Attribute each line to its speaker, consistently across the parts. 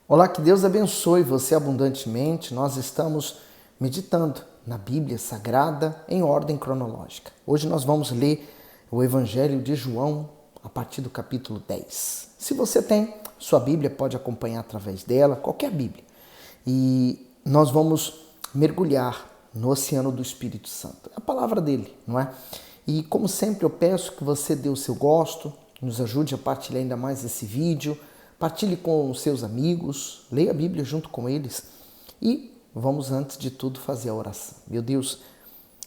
Speaker 1: Olá, que Deus abençoe você abundantemente. Nós estamos meditando na Bíblia Sagrada em ordem cronológica. Hoje nós vamos ler o Evangelho de João a partir do capítulo 10. Se você tem sua Bíblia, pode acompanhar através dela, qualquer Bíblia. E nós vamos mergulhar no oceano do Espírito Santo. É a palavra dele, não é? E como sempre eu peço que você dê o seu gosto, nos ajude a partilhar ainda mais esse vídeo, partilhe com os seus amigos, leia a Bíblia junto com eles e vamos antes de tudo fazer a oração. Meu Deus,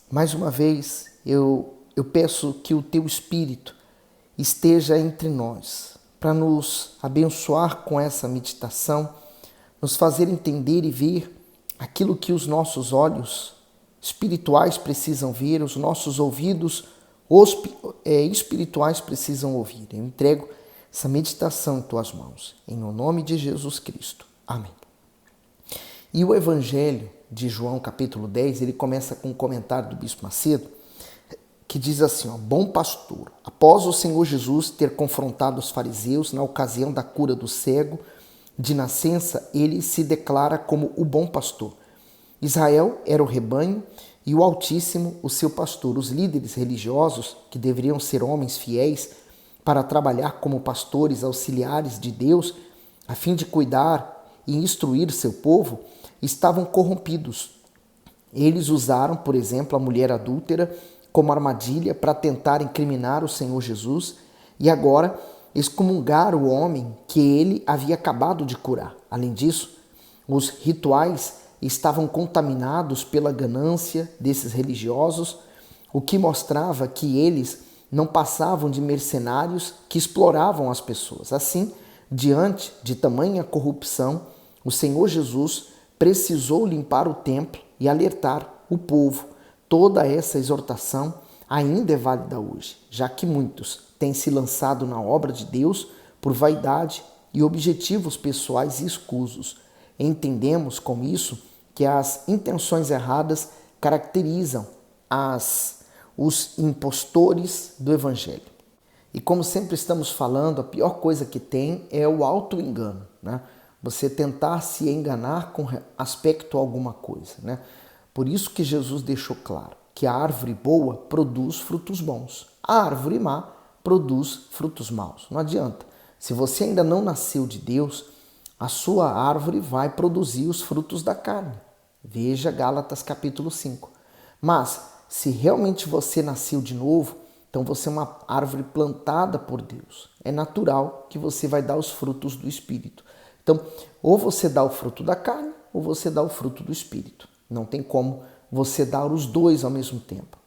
Speaker 1: mais uma vez eu peço que o teu Espírito esteja entre nós para nos abençoar com essa meditação, nos fazer entender e ver aquilo que os nossos olhos espirituais precisam ver, os nossos ouvidos espirituais precisam ouvir. Eu entrego essa meditação em tuas mãos, em nome de Jesus Cristo. Amém. E o Evangelho de João, capítulo 10, ele começa com um comentário do Bispo Macedo, que diz assim, bom pastor, após o Senhor Jesus ter confrontado os fariseus na ocasião da cura do cego de nascença, ele se declara como o bom pastor. Israel era o rebanho e o Altíssimo o seu pastor. Os líderes religiosos, que deveriam ser homens fiéis para trabalhar como pastores auxiliares de Deus, a fim de cuidar e instruir seu povo, estavam corrompidos. Eles usaram, por exemplo, a mulher adúltera como armadilha para tentar incriminar o Senhor Jesus e agora excomungar o homem que ele havia acabado de curar. Além disso, os rituais estavam contaminados pela ganância desses religiosos, o que mostrava que eles não passavam de mercenários que exploravam as pessoas. Assim, diante de tamanha corrupção, o Senhor Jesus precisou limpar o templo e alertar o povo. Toda essa exortação ainda é válida hoje, já que muitos têm se lançado na obra de Deus por vaidade e objetivos pessoais escusos. Entendemos com isso que as intenções erradas caracterizam os impostores do Evangelho. E como sempre estamos falando, a pior coisa que tem é o auto-engano, né? Você tentar se enganar com aspecto a alguma coisa, né? Por isso que Jesus deixou claro que a árvore boa produz frutos bons. A árvore má produz frutos maus. Não adianta. Se você ainda não nasceu de Deus, a sua árvore vai produzir os frutos da carne. Veja Gálatas capítulo 5. Mas, se realmente você nasceu de novo, então você é uma árvore plantada por Deus. É natural que você vai dar os frutos do Espírito. Então, ou você dá o fruto da carne, ou você dá o fruto do Espírito. Não tem como você dar os dois ao mesmo tempo.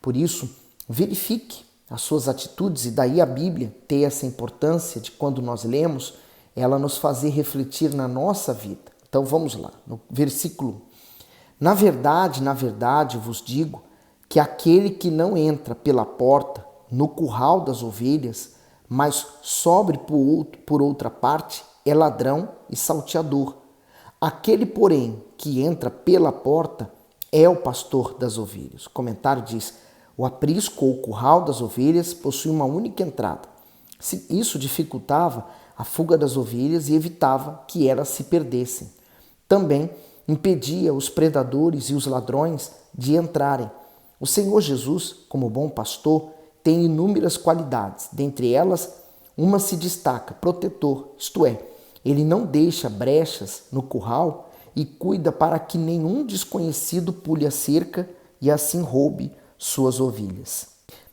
Speaker 1: Por isso, verifique as suas atitudes, e daí a Bíblia ter essa importância de quando nós lemos, ela nos fazer refletir na nossa vida. Então vamos lá, no versículo 1. Na verdade, vos digo que aquele que não entra pela porta no curral das ovelhas, mas sobe por outra parte, é ladrão e salteador. Aquele, porém, que entra pela porta é o pastor das ovelhas. O comentário diz, o aprisco ou curral das ovelhas possui uma única entrada. Isso dificultava a fuga das ovelhas e evitava que elas se perdessem. Também impedia os predadores e os ladrões de entrarem. O Senhor Jesus, como bom pastor, tem inúmeras qualidades. Dentre elas, uma se destaca, protetor, isto é, ele não deixa brechas no curral e cuida para que nenhum desconhecido pule a cerca e assim roube suas ovelhas.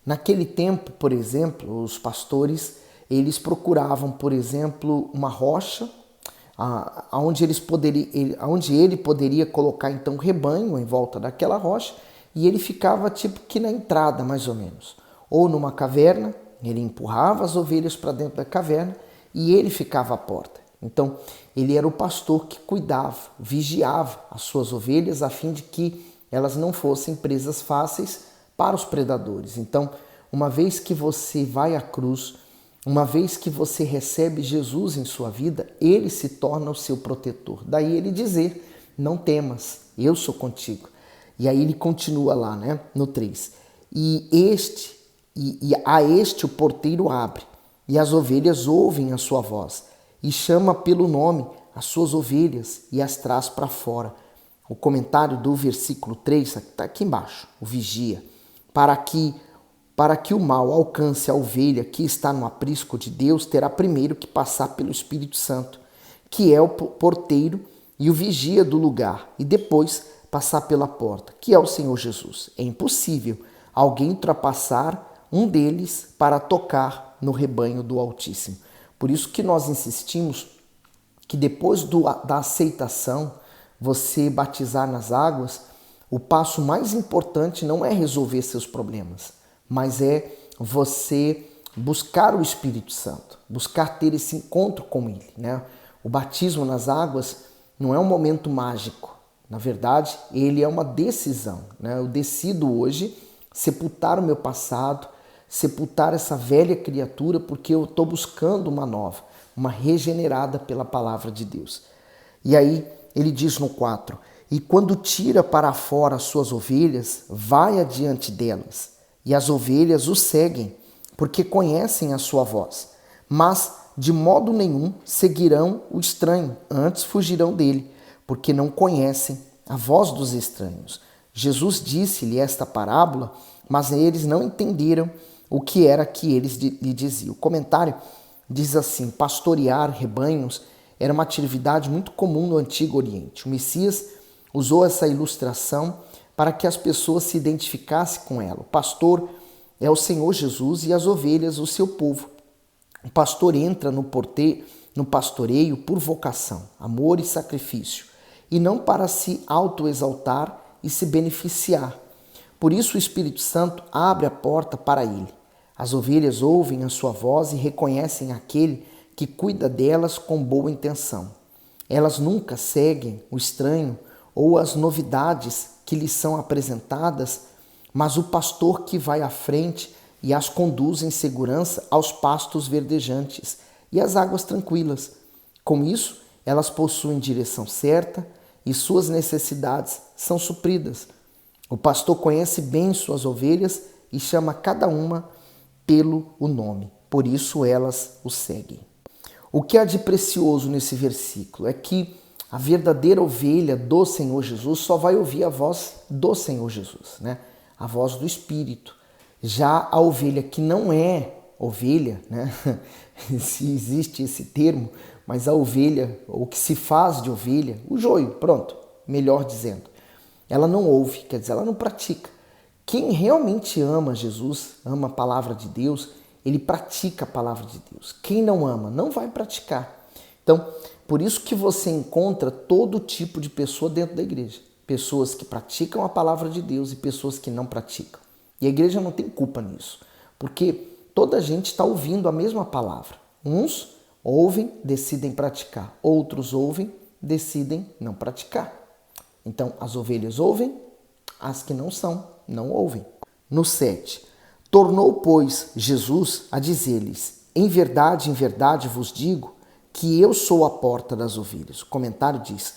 Speaker 1: Naquele tempo, por exemplo, os pastores, eles procuravam, por exemplo, uma rocha onde ele poderia colocar então um rebanho em volta daquela rocha e ele ficava tipo que na entrada, mais ou menos. Ou numa caverna, ele empurrava as ovelhas para dentro da caverna e ele ficava à porta. Então, ele era o pastor que cuidava, vigiava as suas ovelhas a fim de que elas não fossem presas fáceis para os predadores. Então, uma vez que você vai à cruz, uma vez que você recebe Jesus em sua vida, ele se torna o seu protetor. Daí ele dizer, não temas, eu sou contigo. E aí ele continua lá, né, no 3. E a este o porteiro abre, e as ovelhas ouvem a sua voz, e chama pelo nome as suas ovelhas e as traz para fora. O comentário do versículo 3 está aqui embaixo, o vigia, para que o mal alcance a ovelha que está no aprisco de Deus, terá primeiro que passar pelo Espírito Santo, que é o porteiro e o vigia do lugar, e depois passar pela porta, que é o Senhor Jesus. É impossível alguém ultrapassar um deles para tocar no rebanho do Altíssimo. Por isso que nós insistimos que depois da aceitação, você batizar nas águas, o passo mais importante não é resolver seus problemas, mas é você buscar o Espírito Santo, buscar ter esse encontro com Ele, né? O batismo nas águas não é um momento mágico. Na verdade, ele é uma decisão, né? Eu decido hoje sepultar o meu passado, sepultar essa velha criatura, porque eu estou buscando uma nova, uma regenerada pela palavra de Deus. E aí ele diz no 4, e quando tira para fora as suas ovelhas, vai adiante delas, e as ovelhas o seguem, porque conhecem a sua voz. Mas de modo nenhum seguirão o estranho, antes fugirão dele, porque não conhecem a voz dos estranhos. Jesus disse-lhe esta parábola, mas eles não entenderam o que era que eles lhe diziam. O comentário diz assim: pastorear rebanhos era uma atividade muito comum no Antigo Oriente. O Messias usou essa ilustração para que as pessoas se identificassem com ela. O pastor é o Senhor Jesus e as ovelhas o seu povo. O pastor entra no pastoreio por vocação, amor e sacrifício, e não para se autoexaltar e se beneficiar. Por isso o Espírito Santo abre a porta para ele. As ovelhas ouvem a sua voz e reconhecem aquele que cuida delas com boa intenção. Elas nunca seguem o estranho ou as novidades que lhes são apresentadas, mas o pastor que vai à frente e as conduz em segurança aos pastos verdejantes e às águas tranquilas. Com isso, elas possuem direção certa e suas necessidades são supridas. O pastor conhece bem suas ovelhas e chama cada uma pelo nome, por isso elas o seguem. O que há de precioso nesse versículo é que a verdadeira ovelha do Senhor Jesus só vai ouvir a voz do Senhor Jesus, né? A voz do Espírito. Já a ovelha que não é ovelha, né? Se existe esse termo, mas a ovelha, o que se faz de ovelha, o joio, pronto, melhor dizendo, ela não ouve, quer dizer, ela não pratica. Quem realmente ama Jesus, ama a palavra de Deus, ele pratica a palavra de Deus. Quem não ama, não vai praticar. Então, por isso que você encontra todo tipo de pessoa dentro da igreja. Pessoas que praticam a palavra de Deus e pessoas que não praticam. E a igreja não tem culpa nisso, porque toda a gente está ouvindo a mesma palavra. Uns ouvem, decidem praticar. Outros ouvem, decidem não praticar. Então, as ovelhas ouvem, as que não são, não ouvem. No 7, tornou, pois, Jesus a dizer-lhes: em verdade vos digo que eu sou a porta das ovelhas. O comentário diz: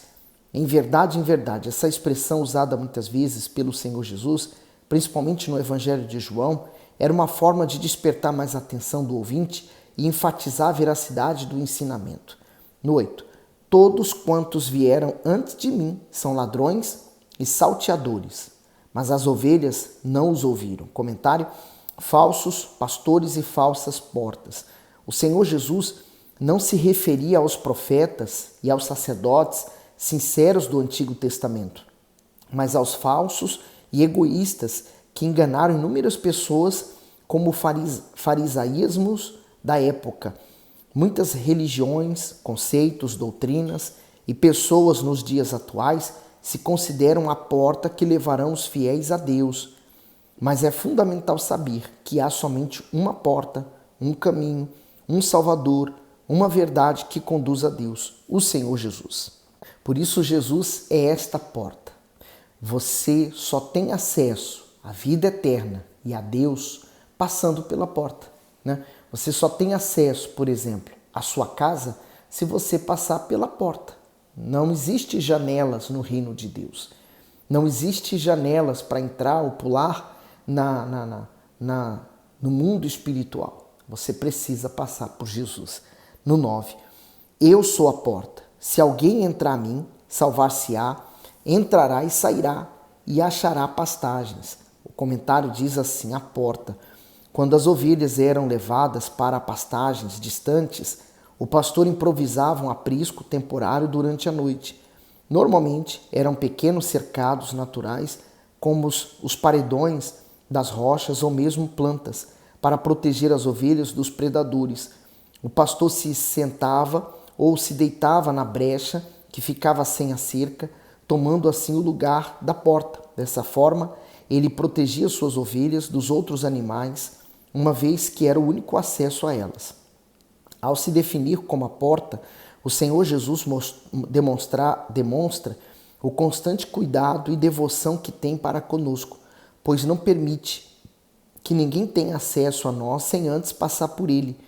Speaker 1: em verdade, essa expressão usada muitas vezes pelo Senhor Jesus, principalmente no Evangelho de João, era uma forma de despertar mais a atenção do ouvinte e enfatizar a veracidade do ensinamento. No 8, todos quantos vieram antes de mim são ladrões e salteadores, mas as ovelhas não os ouviram. Comentário: falsos pastores e falsas portas. O Senhor Jesus não se referia aos profetas e aos sacerdotes sinceros do Antigo Testamento, mas aos falsos e egoístas que enganaram inúmeras pessoas, como farisaísmos da época. Muitas religiões, conceitos, doutrinas e pessoas nos dias atuais se consideram a porta que levarão os fiéis a Deus. Mas é fundamental saber que há somente uma porta, um caminho, um Salvador, uma verdade que conduz a Deus, o Senhor Jesus. Por isso Jesus é esta porta. Você só tem acesso à vida eterna e a Deus passando pela porta, né? Você só tem acesso, por exemplo, à sua casa se você passar pela porta. Não existe janelas no reino de Deus. Não existe janelas para entrar ou pular no mundo espiritual. Você precisa passar por Jesus. No 9, eu sou a porta. Se alguém entrar a mim, salvar-se-á, entrará e sairá, e achará pastagens. O comentário diz assim, a porta. Quando as ovelhas eram levadas para pastagens distantes, o pastor improvisava um aprisco temporário durante a noite. Normalmente eram pequenos cercados naturais, como os paredões das rochas ou mesmo plantas, para proteger as ovelhas dos predadores. O pastor se sentava ou se deitava na brecha que ficava sem a cerca, tomando assim o lugar da porta. Dessa forma, ele protegia suas ovelhas dos outros animais, uma vez que era o único acesso a elas. Ao se definir como a porta, o Senhor Jesus demonstra o constante cuidado e devoção que tem para conosco, pois não permite que ninguém tenha acesso a nós sem antes passar por ele.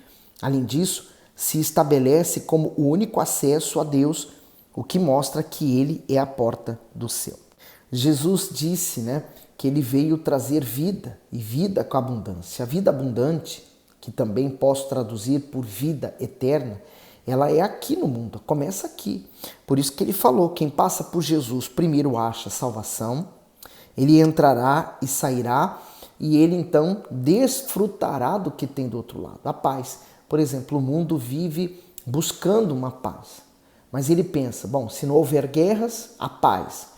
Speaker 1: Além disso, se estabelece como o único acesso a Deus, o que mostra que ele é a porta do céu. Jesus disse, que ele veio trazer vida e vida com abundância. A vida abundante, que também posso traduzir por vida eterna, ela é aqui no mundo, começa aqui. Por isso que ele falou, quem passa por Jesus primeiro acha salvação, ele entrará e sairá, e ele então desfrutará do que tem do outro lado, a paz. Por exemplo, o mundo vive buscando uma paz, mas ele pensa, bom, se não houver guerras, a paz.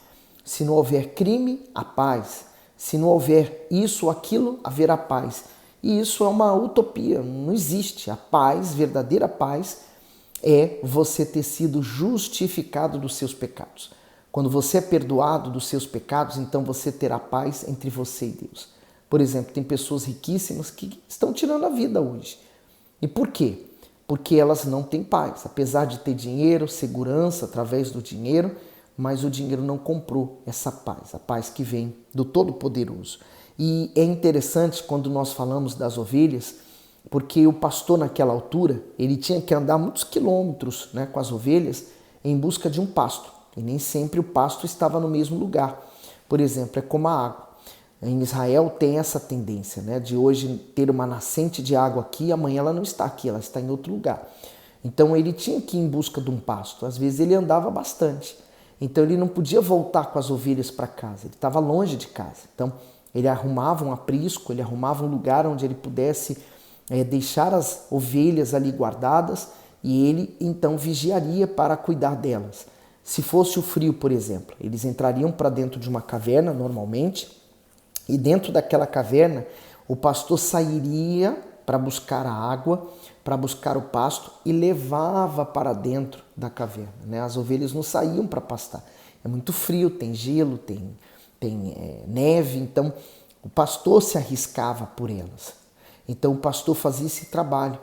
Speaker 1: Se não houver crime, a paz. Se não houver isso ou aquilo, haverá paz. E isso é uma utopia, não existe. A paz, verdadeira paz, é você ter sido justificado dos seus pecados. Quando você é perdoado dos seus pecados, então você terá paz entre você e Deus. Por exemplo, tem pessoas riquíssimas que estão tirando a vida hoje. E por quê? Porque elas não têm paz. Apesar de ter dinheiro, segurança através do dinheiro, mas o dinheiro não comprou essa paz, a paz que vem do Todo-Poderoso. E é interessante quando nós falamos das ovelhas, porque o pastor naquela altura, ele tinha que andar muitos quilômetros com as ovelhas em busca de um pasto. E nem sempre o pasto estava no mesmo lugar. Por exemplo, é como a água. Em Israel tem essa tendência, de hoje ter uma nascente de água aqui, amanhã ela não está aqui, ela está em outro lugar. Então ele tinha que ir em busca de um pasto. Às vezes ele andava bastante. Então ele não podia voltar com as ovelhas para casa, ele estava longe de casa. Então ele arrumava um aprisco, ele arrumava um lugar onde ele pudesse deixar as ovelhas ali guardadas e ele então vigiaria para cuidar delas. Se fosse o frio, por exemplo, eles entrariam para dentro de uma caverna normalmente e dentro daquela caverna o pastor sairia para buscar a água, para buscar o pasto e levava para dentro da caverna. As ovelhas não saíam para pastar. É muito frio, tem gelo, tem neve, então o pastor se arriscava por elas. Então o pastor fazia esse trabalho.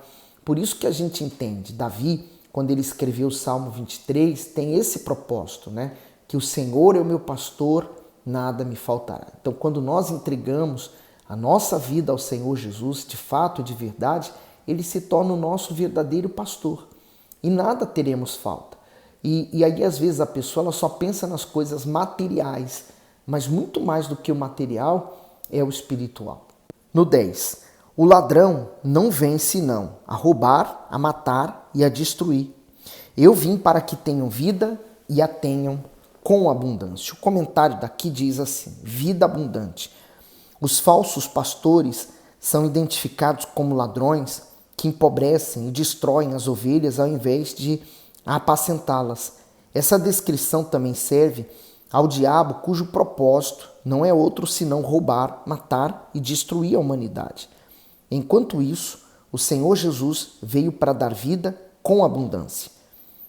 Speaker 1: Por isso que a gente entende, Davi, quando ele escreveu o Salmo 23, tem esse propósito, que o Senhor é o meu pastor, nada me faltará. Então quando nós entregamos a nossa vida ao Senhor Jesus, de fato e de verdade, ele se torna o nosso verdadeiro pastor. E nada teremos falta. E aí, às vezes, a pessoa ela só pensa nas coisas materiais, mas muito mais do que o material é o espiritual. No 10. O ladrão não vem senão a roubar, a matar e a destruir. Eu vim para que tenham vida e a tenham com abundância. O comentário daqui diz assim, vida abundante. Os falsos pastores são identificados como ladrões que empobrecem e destroem as ovelhas ao invés de apacentá-las. Essa descrição também serve ao diabo cujo propósito não é outro senão roubar, matar e destruir a humanidade. Enquanto isso, o Senhor Jesus veio para dar vida com abundância.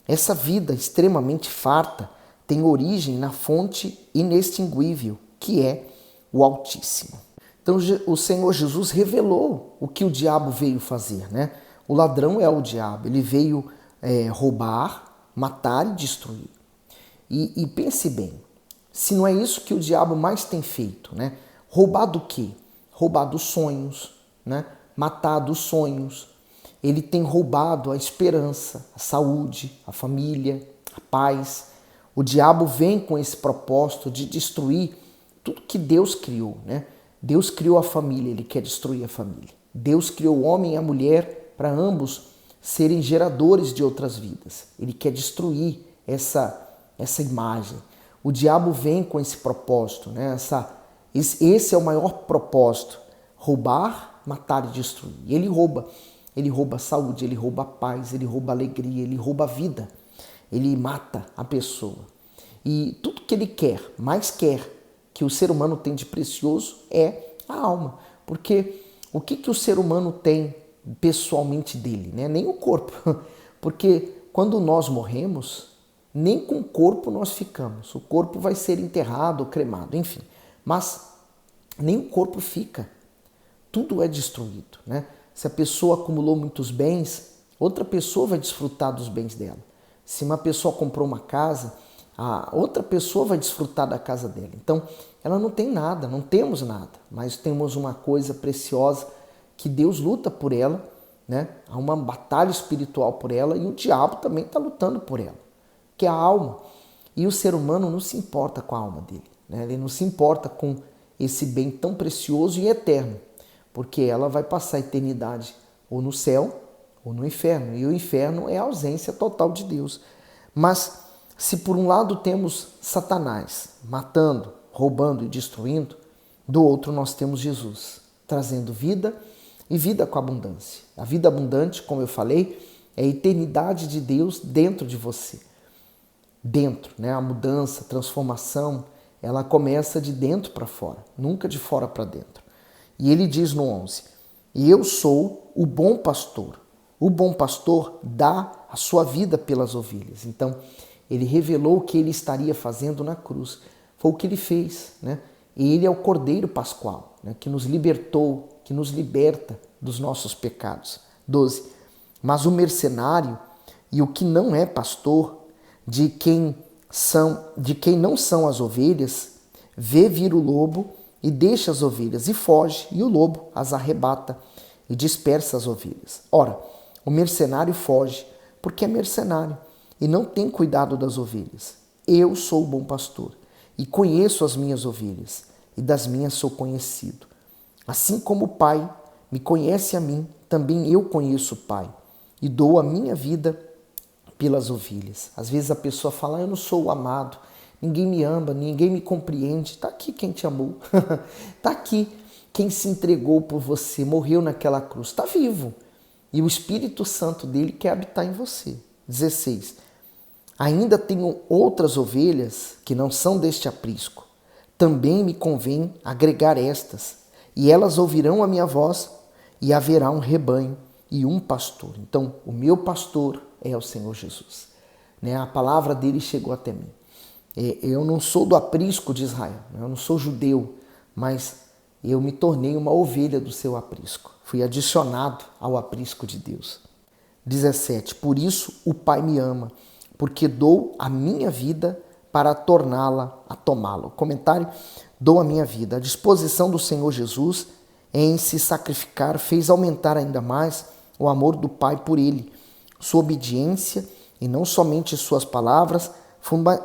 Speaker 1: Essa vida extremamente farta tem origem na fonte inextinguível, que é o Altíssimo. Então o Senhor Jesus revelou o que o diabo veio fazer, O ladrão é o diabo, ele veio roubar, matar e destruir. E pense bem, se não é isso que o diabo mais tem feito, Roubar do quê? Roubar dos sonhos, Matar dos sonhos. Ele tem roubado a esperança, a saúde, a família, a paz. O diabo vem com esse propósito de destruir tudo que Deus criou, Deus criou a família, ele quer destruir a família. Deus criou o homem e a mulher para ambos serem geradores de outras vidas. Ele quer destruir essa imagem. O diabo vem com esse propósito, né? Esse é o maior propósito: roubar, matar e destruir. E ele rouba a saúde, ele rouba a paz, ele rouba a alegria, ele rouba a vida, ele mata a pessoa. E tudo que ele quer, mais quer, que o ser humano tem de precioso é a alma. Porque o que o ser humano tem pessoalmente dele, né? Nem o corpo. Porque quando nós morremos, nem com o corpo nós ficamos. O corpo vai ser enterrado, cremado, enfim. Mas nem o corpo fica. Tudo é destruído, né? Se a pessoa acumulou muitos bens, outra pessoa vai desfrutar dos bens dela. Se uma pessoa comprou uma casa, a outra pessoa vai desfrutar da casa dela. Então, ela não tem nada, não temos nada, mas temos uma coisa preciosa que Deus luta por ela, né? Há uma batalha espiritual por ela e o diabo também está lutando por ela, que é a alma. E o ser humano não se importa com a alma dele, né? Ele não se importa com esse bem tão precioso e eterno, porque ela vai passar a eternidade ou no céu ou no inferno, e o inferno é a ausência total de Deus. Mas se por um lado temos Satanás matando, roubando e destruindo, do outro nós temos Jesus trazendo vida e vida com abundância. A vida abundante, como eu falei, é a eternidade de Deus dentro de você. Dentro, né? A mudança, a transformação, ela começa de dentro para fora, nunca de fora para dentro. E ele diz no 11, e eu sou o bom pastor. O bom pastor dá a sua vida pelas ovelhas. Então, ele revelou o que ele estaria fazendo na cruz. Foi o que ele fez, né? E ele é o Cordeiro Pascual, né? Que nos libertou, que nos liberta dos nossos pecados. 12. Mas o mercenário e o que não é pastor, de quem não são as ovelhas, vê vir o lobo e deixa as ovelhas e foge, e o lobo as arrebata e dispersa as ovelhas. Ora, o mercenário foge porque é mercenário e não tem cuidado das ovelhas. Eu sou o bom pastor e conheço as minhas ovelhas, e das minhas sou conhecido. Assim como o Pai me conhece a mim, também eu conheço o Pai, e dou a minha vida pelas ovelhas. Às vezes a pessoa fala, eu não sou o amado, ninguém me ama, ninguém me compreende. Está aqui quem te amou, está aqui quem se entregou por você, morreu naquela cruz, está vivo. E o Espírito Santo dele quer habitar em você. 16. Ainda tenho outras ovelhas que não são deste aprisco. Também me convém agregar estas, e elas ouvirão a minha voz, e haverá um rebanho e um pastor. Então, o meu pastor é o Senhor Jesus. Né? A palavra dele chegou até mim. Eu não sou do aprisco de Israel, eu não sou judeu, mas eu me tornei uma ovelha do seu aprisco. Fui adicionado ao aprisco de Deus. 17. Por isso o Pai me ama, porque dou a minha vida para torná-la a tomá-la. O comentário, dou a minha vida. A disposição do Senhor Jesus em se sacrificar fez aumentar ainda mais o amor do Pai por ele. Sua obediência e não somente suas palavras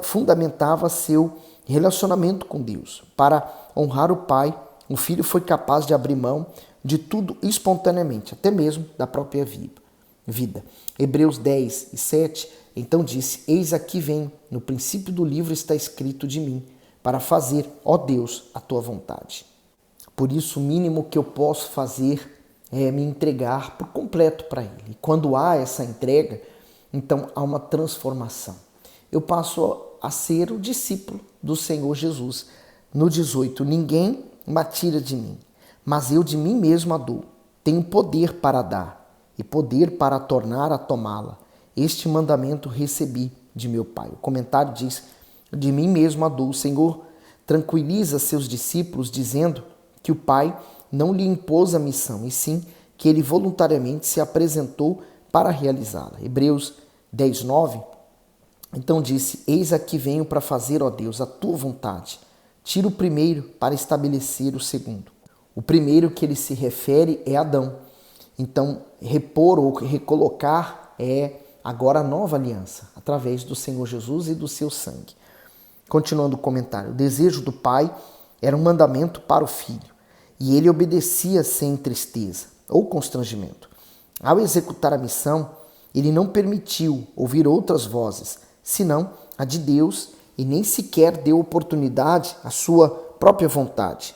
Speaker 1: fundamentava seu relacionamento com Deus. Para honrar o Pai, o Filho foi capaz de abrir mão de tudo espontaneamente, até mesmo da própria vida. Hebreus 10 e 7, então disse, eis aqui vem, no princípio do livro está escrito de mim, para fazer, ó Deus, a tua vontade. Por isso, o mínimo que eu posso fazer é me entregar por completo para Ele. E quando há essa entrega, então há uma transformação. Eu passo a ser o discípulo do Senhor Jesus. No 18, ninguém me tira de mim, mas eu de mim mesmo a dou. Tenho poder para dar e poder para tornar a tomá-la. Este mandamento recebi de meu Pai. O comentário diz, de mim mesmo a dou. O Senhor tranquiliza seus discípulos dizendo que o Pai não lhe impôs a missão, e sim que ele voluntariamente se apresentou para realizá-la. Hebreus 10, 9, então disse, eis aqui venho para fazer, ó Deus, a tua vontade. Tira o primeiro para estabelecer o segundo. O primeiro que ele se refere é Adão. Então, repor ou recolocar é agora a nova aliança, através do Senhor Jesus e do seu sangue. Continuando o comentário, o desejo do Pai era um mandamento para o Filho, e ele obedecia sem tristeza ou constrangimento. Ao executar a missão, ele não permitiu ouvir outras vozes, senão a de Deus, e nem sequer deu oportunidade à sua própria vontade.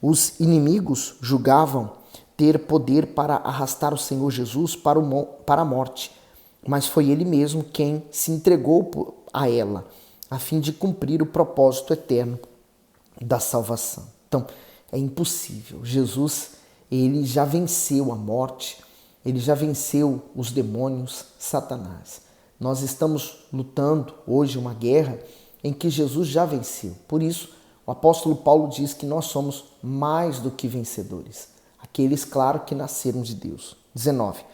Speaker 1: Os inimigos julgavam ter poder para arrastar o Senhor Jesus para a morte, mas foi ele mesmo quem se entregou a ela, a fim de cumprir o propósito eterno da salvação. Então, é impossível. Jesus, ele já venceu a morte, ele já venceu os demônios, Satanás. Nós estamos lutando hoje uma guerra em que Jesus já venceu. Por isso, o apóstolo Paulo diz que nós somos mais do que vencedores. Aqueles, claro, que nasceram de Deus. 19.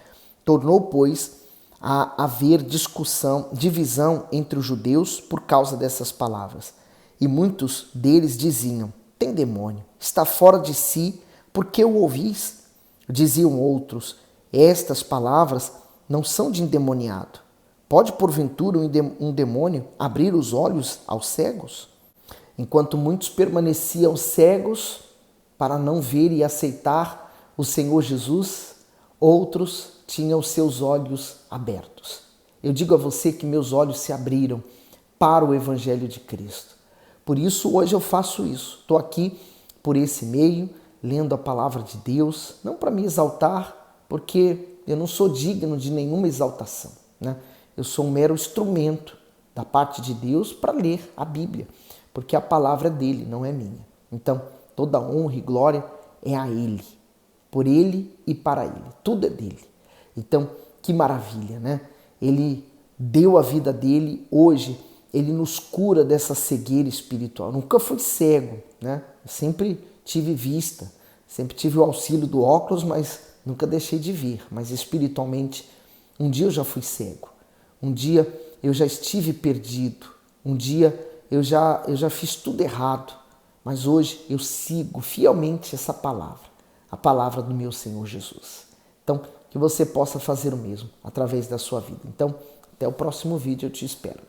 Speaker 1: Tornou, pois, a haver divisão entre os judeus por causa dessas palavras. E muitos deles diziam: tem demônio, está fora de si, por que o ouvis? Diziam outros: estas palavras não são de endemoniado. Pode, porventura, um demônio abrir os olhos aos cegos? Enquanto muitos permaneciam cegos para não ver e aceitar o Senhor Jesus, outros tinham seus olhos abertos. Eu digo a você que meus olhos se abriram para o Evangelho de Cristo. Por isso, hoje eu faço isso. Estou aqui por esse meio, lendo a palavra de Deus, não para me exaltar, porque eu não sou digno de nenhuma exaltação, né? Eu sou um mero instrumento da parte de Deus para ler a Bíblia, porque a palavra é dele, não é minha. Então, toda honra e glória é a ele, por ele e para ele. Tudo é dele. Então, que maravilha, né? Ele deu a vida dele, hoje ele nos cura dessa cegueira espiritual. Nunca fui cego, né? Eu sempre tive vista, sempre tive o auxílio do óculos, mas nunca deixei de ver. Mas espiritualmente, um dia eu já fui cego. Um dia eu já estive perdido. Um dia eu já fiz tudo errado. Mas hoje eu sigo fielmente essa palavra, a palavra do meu Senhor Jesus. Então, que você possa fazer o mesmo através da sua vida. Então, até o próximo vídeo, eu te espero.